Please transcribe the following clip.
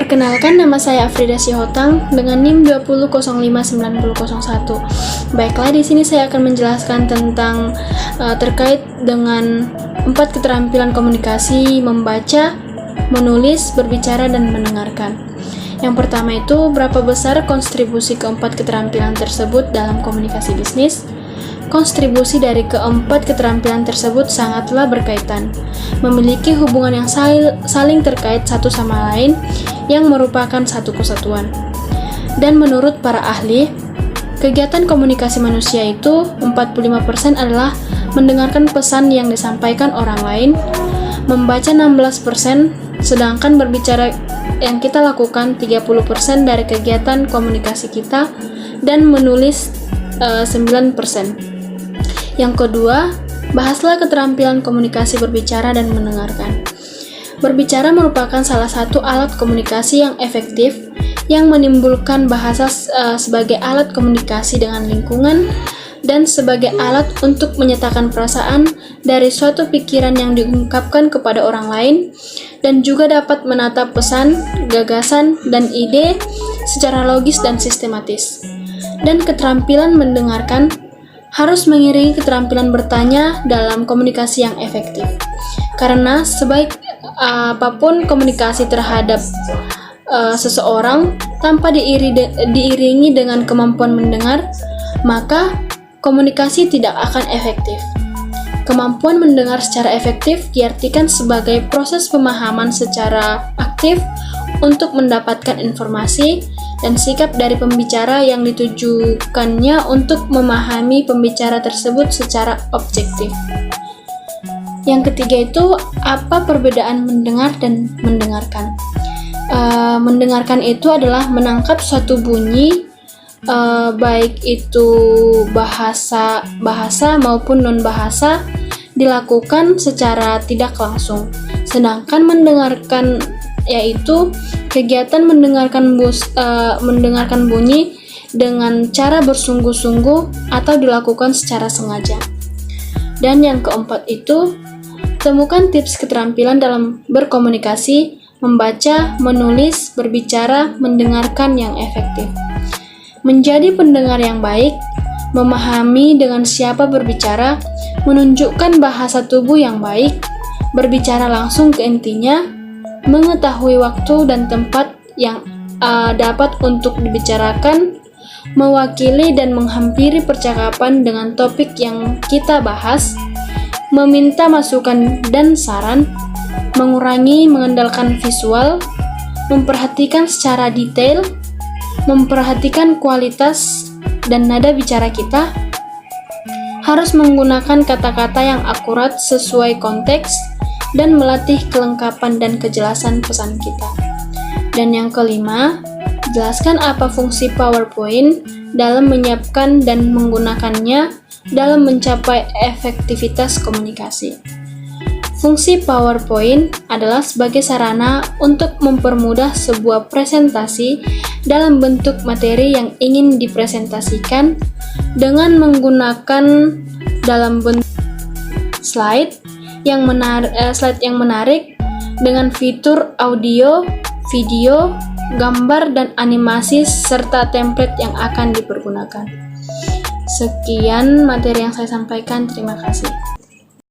Perkenalkan, nama saya Afrida Sihotang dengan NIM 20059001. Baiklah, di sini saya akan menjelaskan tentang terkait dengan 4 keterampilan komunikasi: membaca, menulis, berbicara, dan mendengarkan. Yang pertama itu, berapa besar kontribusi keempat keterampilan tersebut dalam komunikasi bisnis? Kontribusi dari keempat keterampilan tersebut sangatlah berkaitan, memiliki hubungan yang saling terkait satu sama lain yang merupakan satu kesatuan. Dan menurut para ahli, kegiatan komunikasi manusia itu 45% adalah mendengarkan pesan yang disampaikan orang lain, membaca 16%, sedangkan berbicara yang kita lakukan 30% dari kegiatan komunikasi kita, dan menulis 9%. Yang kedua, bahaslah keterampilan komunikasi berbicara dan mendengarkan. Berbicara merupakan salah satu alat komunikasi yang efektif yang menimbulkan bahasa sebagai alat komunikasi dengan lingkungan dan sebagai alat untuk menyatakan perasaan dari suatu pikiran yang diungkapkan kepada orang lain, dan juga dapat menata pesan, gagasan, dan ide secara logis dan sistematis. Dan keterampilan mendengarkan harus mengiringi keterampilan bertanya dalam komunikasi yang efektif. Karena sebaik apapun komunikasi terhadap seseorang tanpa diiringi dengan kemampuan mendengar, maka komunikasi tidak akan efektif. Kemampuan mendengar secara efektif diartikan sebagai proses pemahaman secara aktif untuk mendapatkan informasi dan sikap dari pembicara yang ditujukannya untuk memahami pembicara tersebut secara objektif. Yang ketiga itu, apa perbedaan mendengar dan mendengarkan? Mendengarkan itu adalah menangkap suatu bunyi, baik itu bahasa maupun non-bahasa, dilakukan secara tidak langsung. Sedangkan mendengarkan yaitu kegiatan mendengarkan bunyi dengan cara bersungguh-sungguh atau dilakukan secara sengaja. Dan yang keempat itu, temukan tips keterampilan dalam berkomunikasi, membaca, menulis, berbicara, mendengarkan yang efektif. Menjadi pendengar yang baik, memahami dengan siapa berbicara, menunjukkan bahasa tubuh yang baik, berbicara langsung ke intinya, mengetahui waktu dan tempat yang dapat untuk dibicarakan, mewakili dan menghampiri percakapan dengan topik yang kita bahas, meminta masukan dan saran, mengandalkan visual, memperhatikan secara detail, memperhatikan kualitas dan nada bicara kita, harus menggunakan kata-kata yang akurat sesuai konteks, dan melatih kelengkapan dan kejelasan pesan kita. Dan yang kelima, jelaskan apa fungsi PowerPoint dalam menyiapkan dan menggunakannya dalam mencapai efektivitas komunikasi. Fungsi PowerPoint adalah sebagai sarana untuk mempermudah sebuah presentasi dalam bentuk materi yang ingin dipresentasikan dengan menggunakan dalam bentuk slide yang menarik dengan fitur audio, video, gambar, dan animasi serta template yang akan dipergunakan. Sekian materi yang saya sampaikan. Terima kasih.